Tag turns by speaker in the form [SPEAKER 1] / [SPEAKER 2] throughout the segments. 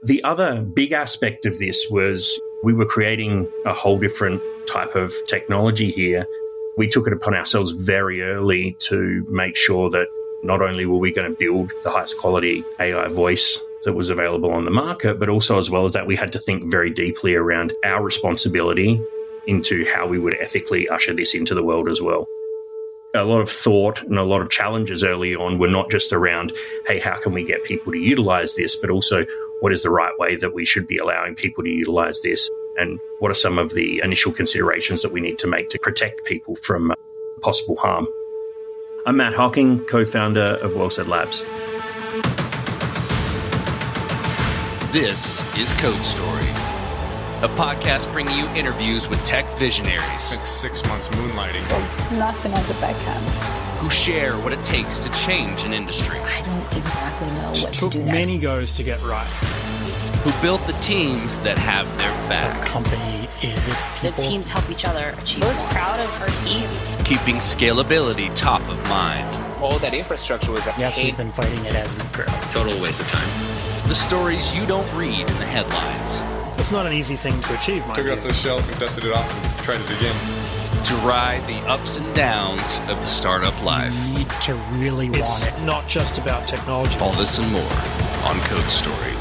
[SPEAKER 1] The other big aspect of this was we were creating a whole different type of technology here. We took it upon ourselves very early to make sure that not only were we going to build the highest quality AI voice that was available on the market, but also as well as that, we had to think very deeply around our responsibility into how we would ethically usher this into the world as well. A lot of thought and a lot of challenges early on were not just around, hey, how can we get people to utilize this, but also what is the right way that we should be allowing people to utilize this, and what are some of the initial considerations that we need to make to protect people from possible harm. I'm Matt Hocking, co-founder of WellSaid Labs.
[SPEAKER 2] This is Code Story, a podcast bringing you interviews with tech visionaries.
[SPEAKER 3] Like 6 months moonlighting.
[SPEAKER 4] There's nothing I could backhand.
[SPEAKER 2] Who share what it takes to change an industry.
[SPEAKER 4] I don't exactly know what to do
[SPEAKER 5] took
[SPEAKER 4] next.
[SPEAKER 5] many goes to get right.
[SPEAKER 2] Who built the teams that have their back.
[SPEAKER 5] The company is its people.
[SPEAKER 6] The teams help each other achieve. I was proud of our team.
[SPEAKER 2] Keeping scalability top of mind.
[SPEAKER 7] All that infrastructure was
[SPEAKER 5] Yes, we've been fighting it as we grow.
[SPEAKER 8] Total waste of time.
[SPEAKER 2] The stories you don't read in the headlines.
[SPEAKER 5] It's not an easy thing to achieve, mind
[SPEAKER 3] Took it
[SPEAKER 5] you.
[SPEAKER 3] off the shelf and dusted it off and tried it again.
[SPEAKER 2] To ride the ups and downs of the startup life.
[SPEAKER 5] You need to really want it. Not just about technology.
[SPEAKER 2] All this and more on Code Story.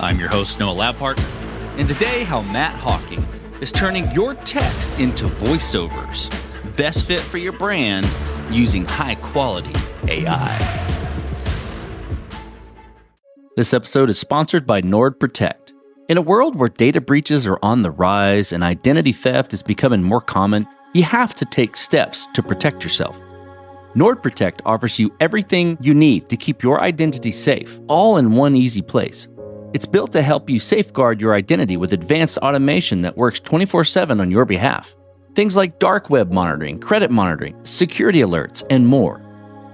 [SPEAKER 2] I'm your host, Noah Labhart, and today how Matt Hocking is turning your text into voiceovers. Best fit for your brand using high-quality AI. This episode is sponsored by NordProtect. In a world where data breaches are on the rise and identity theft is becoming more common, you have to take steps to protect yourself. NordProtect offers you everything you need to keep your identity safe, all in one easy place. It's built to help you safeguard your identity with advanced automation that works 24/7 on your behalf. Things like dark web monitoring, credit monitoring, security alerts, and more.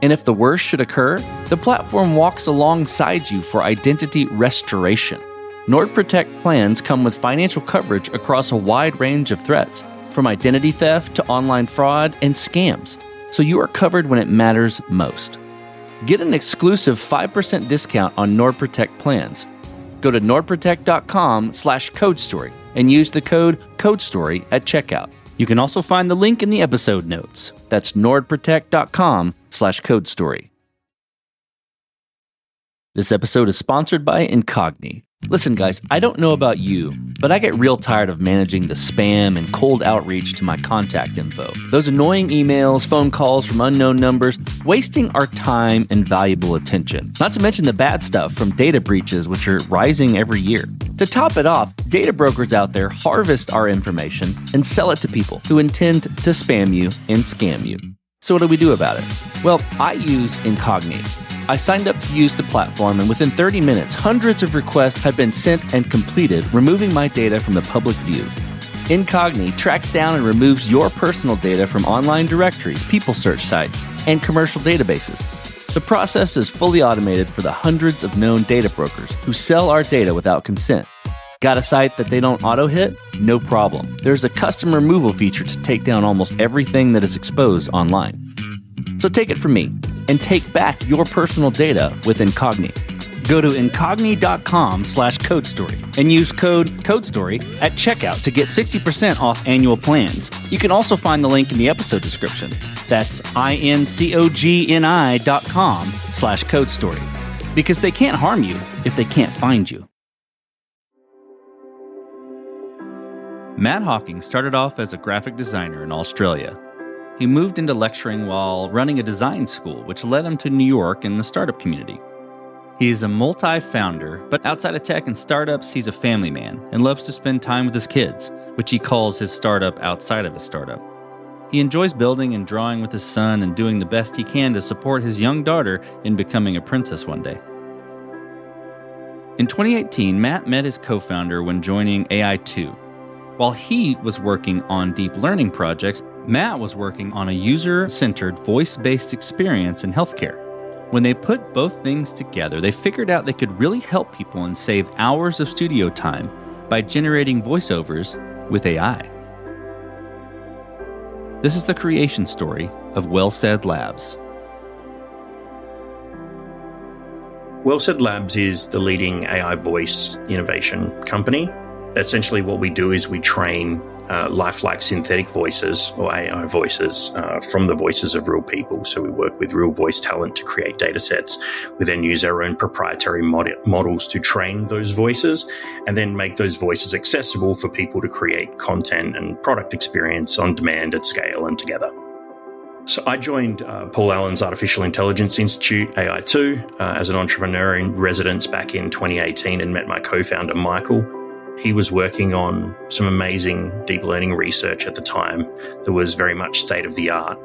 [SPEAKER 2] And if the worst should occur, the platform walks alongside you for identity restoration. NordProtect plans come with financial coverage across a wide range of threats, from identity theft to online fraud and scams, so you are covered when it matters most. Get an exclusive 5% discount on NordProtect plans. Go to nordprotect.com/codestory and use the code CODESTORY at checkout. You can also find the link in the episode notes. That's nordprotect.com/codestory. This episode is sponsored by Incogni. Listen, guys, I don't know about you, but I get real tired of managing the spam and cold outreach to my contact info. Those annoying emails, phone calls from unknown numbers, wasting our time and valuable attention. Not to mention the bad stuff from data breaches, which are rising every year. To top it off, data brokers out there harvest our information and sell it to people who intend to spam you and scam you. So what do we do about it? Well, I use Incogni. I signed up to use the platform, and within 30 minutes, hundreds of requests have been sent and completed, removing my data from the public view. Incogni tracks down and removes your personal data from online directories, people search sites, and commercial databases. The process is fully automated for the hundreds of known data brokers who sell our data without consent. Got a site that they don't auto-hit? No problem. There's a custom removal feature to take down almost everything that is exposed online. So take it from me and take back your personal data with Incogni. Go to incogni.com/codestory and use code CODESTORY at checkout to get 60% off annual plans. You can also find the link in the episode description. That's incogni.com/codestory. Because they can't harm you if they can't find you. Matt Hocking started off as a graphic designer in Australia. He moved into lecturing while running a design school, which led him to New York and the startup community. He is a multi-founder, but outside of tech and startups, he's a family man and loves to spend time with his kids, which he calls his startup outside of his startup. He enjoys building and drawing with his son and doing the best he can to support his young daughter in becoming a princess one day. In 2018, Matt met his co-founder when joining AI2. While he was working on deep learning projects, Matt was working on a user-centered, voice-based experience in healthcare. When they put both things together, they figured out they could really help people and save hours of studio time by generating voiceovers with AI. This is the creation story of WellSaid Labs.
[SPEAKER 1] WellSaid Labs is the leading AI voice innovation company. Essentially, what we do is we train lifelike synthetic voices or AI voices from the voices of real people. So we work with real voice talent to create data sets. We then use our own proprietary models to train those voices and then make those voices accessible for people to create content and product experience on demand at scale and together. So I joined Paul Allen's Artificial Intelligence Institute, AI2, as an entrepreneur in residence back in 2018 and met my co-founder, Michael. He was working on some amazing deep learning research at the time that was very much state of the art.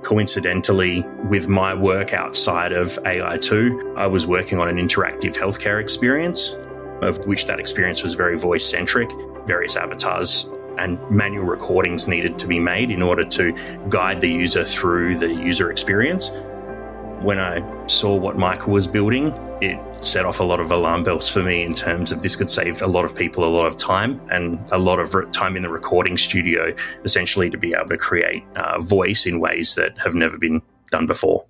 [SPEAKER 1] Coincidentally, with my work outside of AI2, I was working on an interactive healthcare experience, of which that experience was very voice-centric, various avatars and manual recordings needed to be made in order to guide the user through the user experience. When I saw what Michael was building, it set off a lot of alarm bells for me in terms of this could save a lot of people a lot of time and a lot of time in the recording studio, essentially to be able to create voice in ways that have never been done before.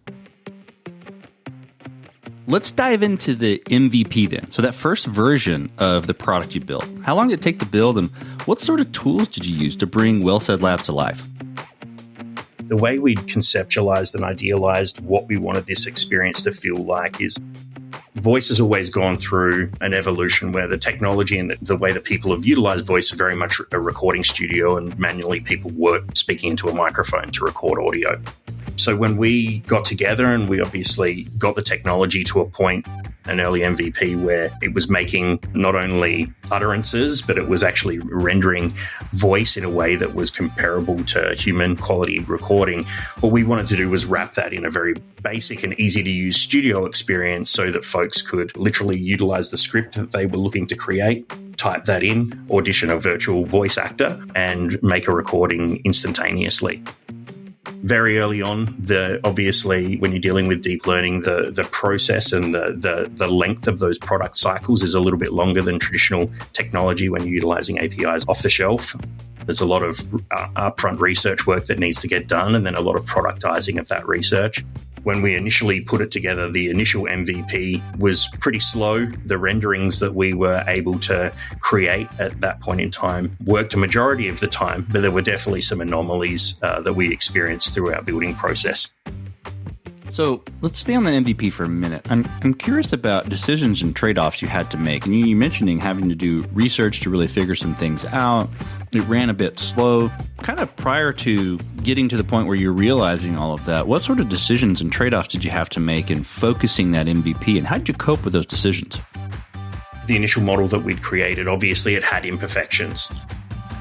[SPEAKER 2] Let's dive into the MVP then. So that first version of the product you built, how long did it take to build and what sort of tools did you use to bring WellSaid Labs to life?
[SPEAKER 1] The way we conceptualized and idealized what we wanted this experience to feel like is voice has always gone through an evolution where the technology and the way that people have utilized voice are very much a recording studio and manually people work speaking into a microphone to record audio. So when we got together and we obviously got the technology to a point, an early MVP, where it was making not only utterances, but it was actually rendering voice in a way that was comparable to human quality recording. What we wanted to do was wrap that in a very basic and easy to use studio experience so that folks could literally utilize the script that they were looking to create, type that in, audition a virtual voice actor, and make a recording instantaneously. Very early on, obviously, when you're dealing with deep learning, the process and the length of those product cycles is a little bit longer than traditional technology when you're utilizing APIs off the shelf. There's a lot of upfront research work that needs to get done and then a lot of productizing of that research. When we initially put it together, the initial MVP was pretty slow. The renderings that we were able to create at that point in time worked a majority of the time, but there were definitely some anomalies that we experienced through our building process.
[SPEAKER 2] So let's stay on the MVP for a minute. I'm curious about decisions and trade-offs you had to make. And you mentioning having to do research to really figure some things out. It ran a bit slow. Kind of prior to getting to the point where you're realizing all of that, what sort of decisions and trade-offs did you have to make in focusing that MVP? And how did you cope with those decisions?
[SPEAKER 1] The initial model that we'd created, obviously it had imperfections.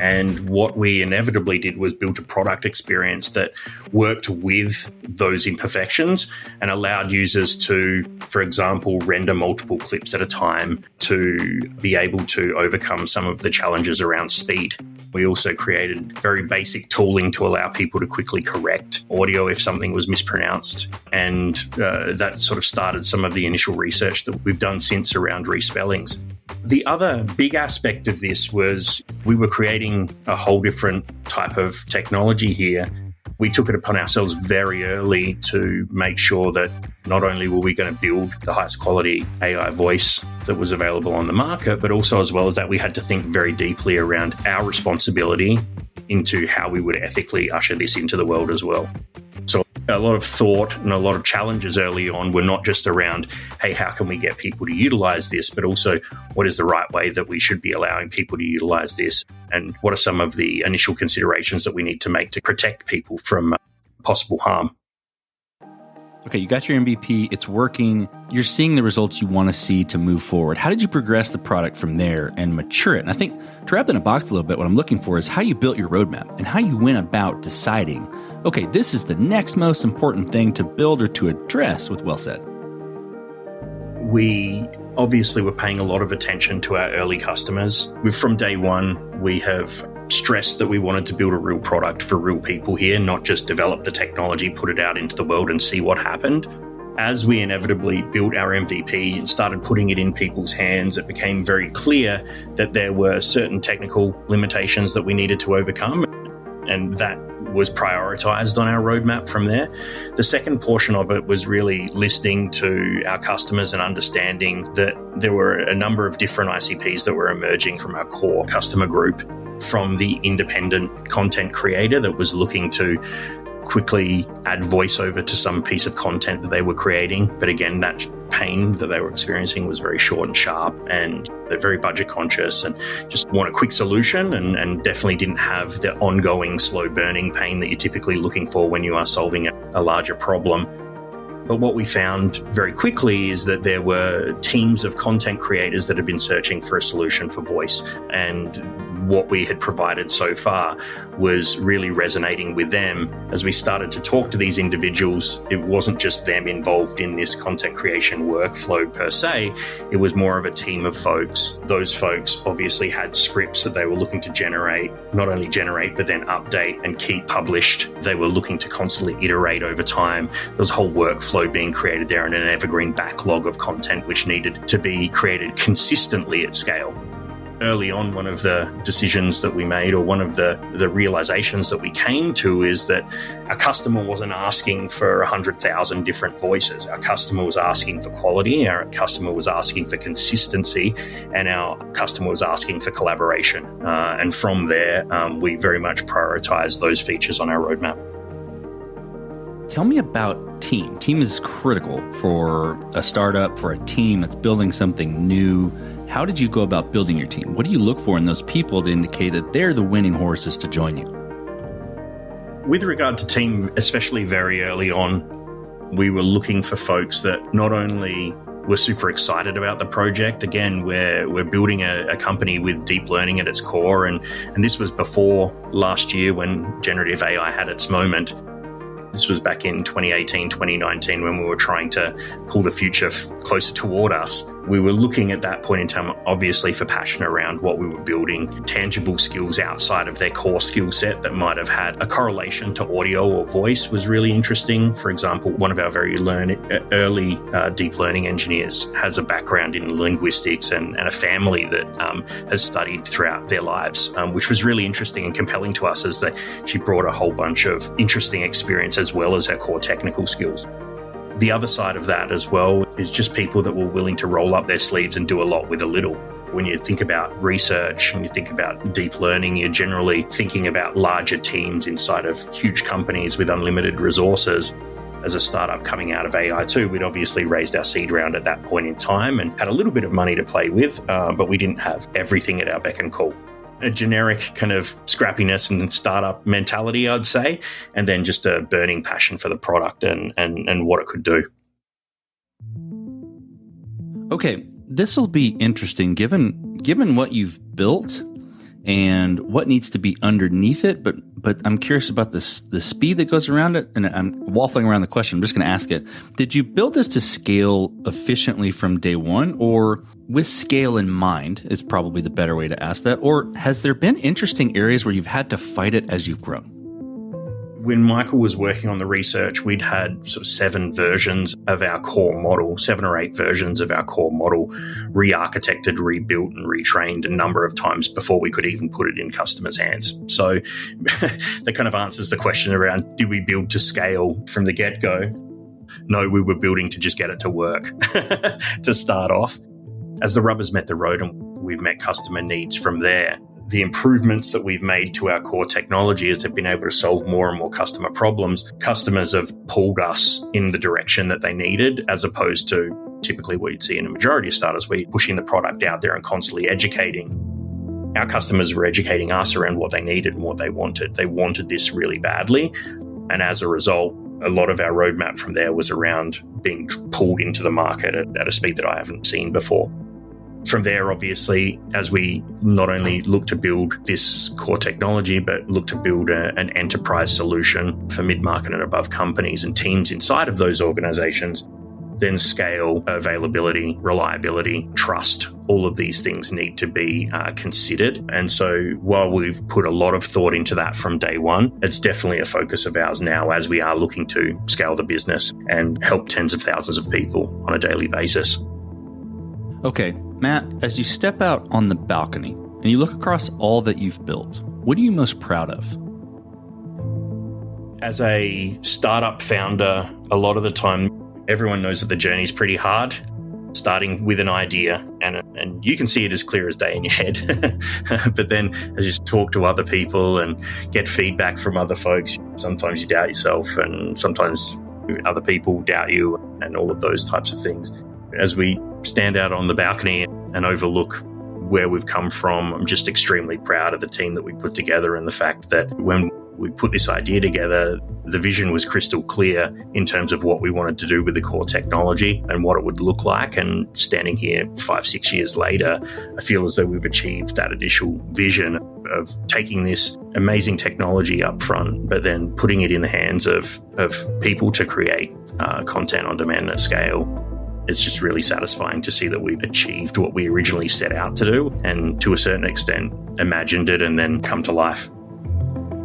[SPEAKER 1] And what we inevitably did was build a product experience that worked with those imperfections and allowed users to, for example, render multiple clips at a time to be able to overcome some of the challenges around speed. We also created very basic tooling to allow people to quickly correct audio if something was mispronounced. And that sort of started some of the initial research that we've done since around respellings. The other big aspect of this was we were creating a whole different type of technology here. We took it upon ourselves very early to make sure that not only were we going to build the highest quality AI voice that was available on the market, but also as well as that, we had to think very deeply around our responsibility into how we would ethically usher this into the world as well. So a lot of thought and a lot of challenges early on were not just around, hey, how can we get people to utilize this, but also what is the right way that we should be allowing people to utilize this? And what are some of the initial considerations that we need to make to protect people from possible harm?
[SPEAKER 2] Okay, you got your MVP, it's working, you're seeing the results you want to see to move forward. How did you progress the product from there and mature it? And I think to wrap in a box a little bit, what I'm looking for is how you built your roadmap and how you went about deciding, okay, this is the next most important thing to build or to address with WellSaid.
[SPEAKER 1] We obviously were paying a lot of attention to our early customers. From day one, we have stressed that we wanted to build a real product for real people here, not just develop the technology, put it out into the world and see what happened. As we inevitably built our MVP and started putting it in people's hands, it became very clear that there were certain technical limitations that we needed to overcome. And that was prioritized on our roadmap from there. The second portion of it was really listening to our customers and understanding that there were a number of different ICPs that were emerging from our core customer group, from the independent content creator that was looking to quickly add voiceover to some piece of content that they were creating. But again, that pain that they were experiencing was very short and sharp, and they're very budget conscious and just want a quick solution, and definitely didn't have the ongoing slow burning pain that you're typically looking for when you are solving a larger problem. But what we found very quickly is that there were teams of content creators that had been searching for a solution for voice, and what we had provided so far was really resonating with them. As we started to talk to these individuals, it wasn't just them involved in this content creation workflow per se, it was more of a team of folks. Those folks obviously had scripts that they were looking to generate, not only generate, but then update and keep published. They were looking to constantly iterate over time. There was a whole workflow being created there and an evergreen backlog of content which needed to be created consistently at scale. Early on, one of the decisions that we made, or one of the realizations that we came to, is that our customer wasn't asking for 100,000 different voices. Our customer was asking for quality, our customer was asking for consistency, and our customer was asking for collaboration. And from there, we very much prioritized those features on our roadmap.
[SPEAKER 2] Tell me about team. Team is critical for a startup, for a team that's building something new. How did you go about building your team? What do you look for in those people to indicate that they're the winning horses to join you?
[SPEAKER 1] With regard to team, especially very early on, we were looking for folks that not only were super excited about the project. Again, we're building a company with deep learning at its core, and this was before last year when generative AI had its moment. This was back in 2018, 2019, when we were trying to pull the future closer toward us. We were looking at that point in time, obviously, for passion around what we were building, tangible skills outside of their core skill set that might have had a correlation to audio or voice was really interesting. For example, one of our very early deep learning engineers has a background in linguistics and a family that has studied throughout their lives, which was really interesting and compelling to us, as that she brought a whole bunch of interesting experience as well as her core technical skills. The other side of that as well is just people that were willing to roll up their sleeves and do a lot with a little. When you think about research and you think about deep learning, you're generally thinking about larger teams inside of huge companies with unlimited resources. As a startup coming out of AI too, we'd obviously raised our seed round at that point in time and had a little bit of money to play with, but we didn't have everything at our beck and call. A generic kind of scrappiness and startup mentality, I'd say, and then just a burning passion for the product and what it could do.
[SPEAKER 2] Okay, this will be interesting given what you've built and what needs to be underneath it, but I'm curious about the speed that goes around it, and I'm waffling around the question. I'm just going to ask it. Did you build this to scale efficiently from day one, or with scale in mind is probably the better way to ask that, or has there been interesting areas where you've had to fight it as you've grown?
[SPEAKER 1] When Michael was working on the research, we'd had sort of 7 versions of our core model, 7 or 8 versions of our core model, re-architected, rebuilt, and retrained a number of times before we could even put it in customers' hands. So that kind of answers the question around, did we build to scale from the get-go? No, we were building to just get it to work to start off. As the rubber's met the road and we've met customer needs from there, the improvements that we've made to our core technology as they've been able to solve more and more customer problems, customers have pulled us in the direction that they needed, as opposed to typically what you'd see in a majority of startups where you're pushing the product out there and constantly educating. Our customers were educating us around what they needed and what they wanted. They wanted this really badly. And as a result, a lot of our roadmap from there was around being pulled into the market at a speed that I haven't seen before. From there, obviously, as we not only look to build this core technology, but look to build an enterprise solution for mid-market and above companies and teams inside of those organizations, then scale, availability, reliability, trust, all of these things need to be considered. And so while we've put a lot of thought into that from day one, it's definitely a focus of ours now as we are looking to scale the business and help tens of thousands of people on a daily basis.
[SPEAKER 2] Okay, Matt, as you step out on the balcony and you look across all that you've built, what are you most proud of?
[SPEAKER 1] As a startup founder, a lot of the time, everyone knows that the journey is pretty hard, starting with an idea, and you can see it as clear as day in your head. But then as you talk to other people and get feedback from other folks, sometimes you doubt yourself and sometimes other people doubt you and all of those types of things. As we stand out on the balcony and overlook where we've come from, I'm just extremely proud of the team that we put together, and the fact that when we put this idea together, the vision was crystal clear in terms of what we wanted to do with the core technology and what it would look like. And standing here 5-6 years later, I feel as though we've achieved that initial vision of taking this amazing technology up front, but then putting it in the hands of people to create content on demand at scale. It's just really satisfying to see that we've achieved what we originally set out to do, and to a certain extent imagined it and then come to life.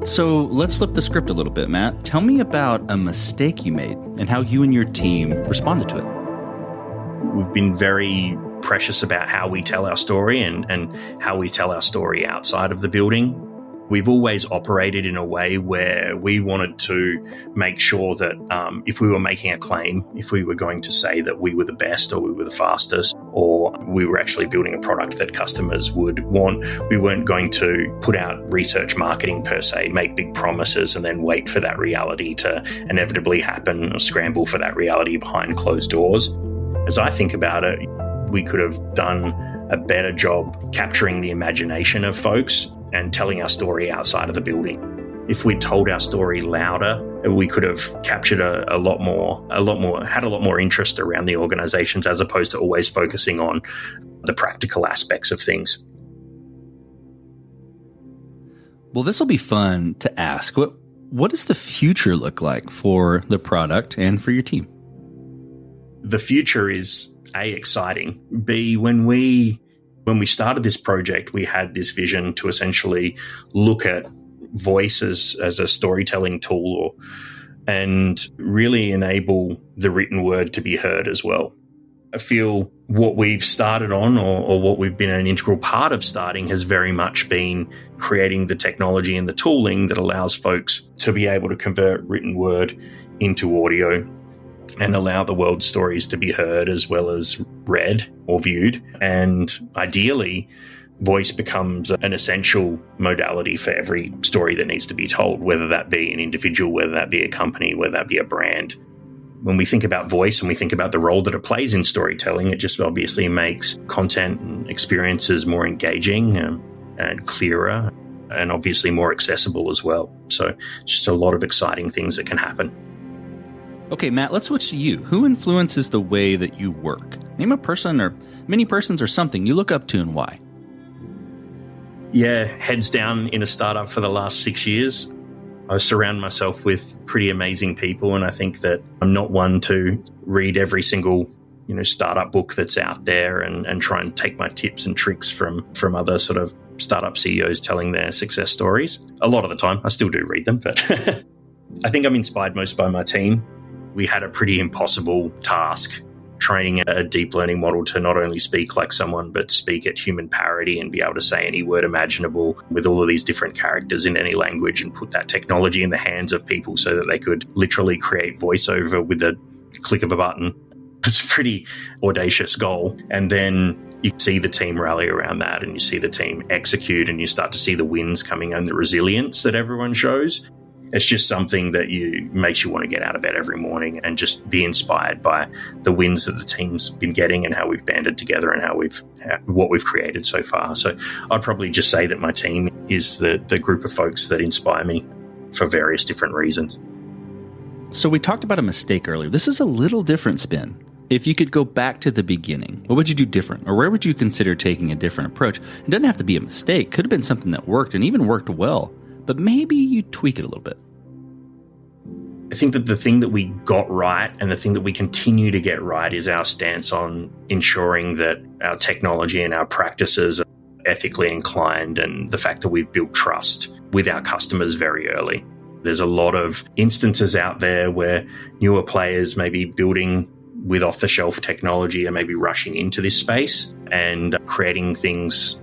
[SPEAKER 2] So let's flip the script a little bit, Matt. Tell me about a mistake you made and how you and your team responded to it.
[SPEAKER 1] We've been very precious about how we tell our story and how we tell our story outside of the building. We've always operated in a way where we wanted to make sure that if we were making a claim, if we were going to say that we were the best or we were the fastest, or we were actually building a product that customers would want, we weren't going to put out research marketing per se, make big promises and then wait for that reality to inevitably happen or scramble for that reality behind closed doors. As I think about it, we could have done a better job capturing the imagination of folks and telling our story outside of the building. If we'd told our story louder, we could have captured had a lot more interest around the organizations, as opposed to always focusing on the practical aspects of things.
[SPEAKER 2] Well, this will be fun to ask. What does the future look like for the product and for your team?
[SPEAKER 1] The future is A, exciting. B, when we started this project, we had this vision to essentially look at voice as a storytelling tool and really enable the written word to be heard as well. I feel what we've started on, or what we've been an integral part of starting, has very much been creating the technology and the tooling that allows folks to be able to convert written word into audio and allow the world's stories to be heard as well as read or viewed. And ideally, voice becomes an essential modality for every story that needs to be told, whether that be an individual, whether that be a company, whether that be a brand. When we think about voice and we think about the role that it plays in storytelling, it just obviously makes content and experiences more engaging and clearer, and obviously more accessible as well. So it's just a lot of exciting things that can happen.
[SPEAKER 2] Okay, Matt, let's switch to you. Who influences the way that you work? Name a person or many persons or something you look up to, and why.
[SPEAKER 1] Yeah, heads down in a startup for the last 6 years. I surround myself with pretty amazing people, and I think that I'm not one to read every single startup book that's out there and try and take my tips and tricks from other sort of startup CEOs telling their success stories. A lot of the time, I still do read them, but I think I'm inspired most by my team. We had a pretty impossible task, training a deep learning model to not only speak like someone, but speak at human parity and be able to say any word imaginable with all of these different characters in any language, and put that technology in the hands of people so that they could literally create voiceover with a click of a button. It's a pretty audacious goal. And then you see the team rally around that, and you see the team execute, and you start to see the wins coming and the resilience that everyone shows. It's just something that makes you want to get out of bed every morning and just be inspired by the wins that the team's been getting and how we've banded together and what we've created so far. So I'd probably just say that my team is the group of folks that inspire me for various different reasons.
[SPEAKER 2] So we talked about a mistake earlier. This is a little different spin. If you could go back to the beginning, what would you do different? Or where would you consider taking a different approach? It doesn't have to be a mistake. It could have been something that worked and even worked well, but maybe you tweak it a little bit.
[SPEAKER 1] I think that the thing that we got right and the thing that we continue to get right is our stance on ensuring that our technology and our practices are ethically inclined, and the fact that we've built trust with our customers very early. There's a lot of instances out there where newer players may be building with off-the-shelf technology and maybe rushing into this space and creating things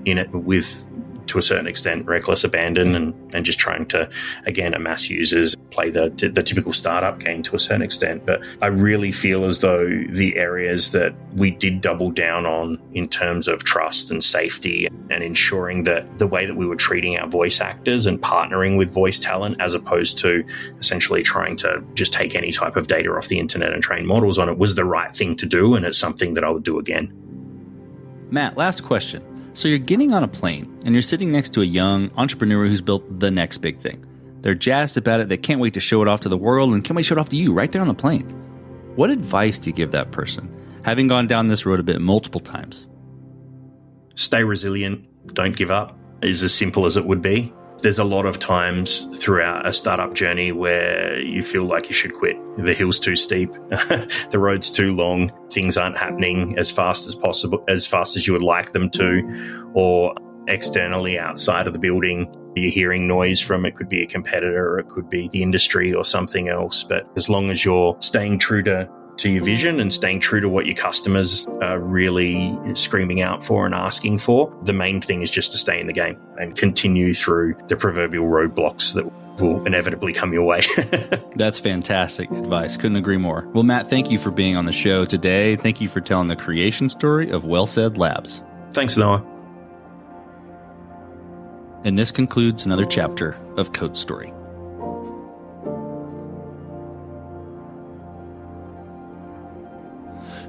[SPEAKER 1] in it with to a certain extent, reckless abandon and just trying to, again, amass users, play the typical startup game to a certain extent. But I really feel as though the areas that we did double down on in terms of trust and safety and ensuring that the way that we were treating our voice actors and partnering with voice talent, as opposed to essentially trying to just take any type of data off the internet and train models on it, was the right thing to do. And it's something that I would do again.
[SPEAKER 2] Matt, last question. So you're getting on a plane and you're sitting next to a young entrepreneur who's built the next big thing. They're jazzed about it. They can't wait to show it off to the world and can't wait to show it off to you right there on the plane. What advice do you give that person, having gone down this road a bit multiple times?
[SPEAKER 1] Stay resilient. Don't give up is as simple as it would be. There's a lot of times throughout a startup journey where you feel like you should quit. The hill's too steep, the road's too long, things aren't happening as fast as possible, as fast as you would like them to, or externally outside of the building, you're hearing noise from, it could be a competitor, or it could be the industry or something else. But as long as you're staying true to your vision and staying true to what your customers are really screaming out for and asking for, the main thing is just to stay in the game and continue through the proverbial roadblocks that will inevitably come your way.
[SPEAKER 2] That's fantastic advice. Couldn't agree more. Well, Matt, thank you for being on the show today. Thank you for telling the creation story of WellSaid Labs.
[SPEAKER 1] Thanks, Noah.
[SPEAKER 2] And this concludes another chapter of Code Story.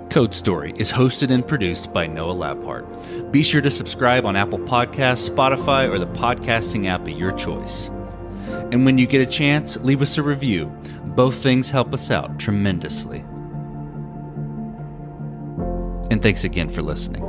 [SPEAKER 2] Code Story is hosted and produced by Noah Labhart. Be sure to subscribe on Apple Podcasts, Spotify, or the podcasting app of your choice. And when you get a chance, leave us a review. Both things help us out tremendously. And thanks again for listening.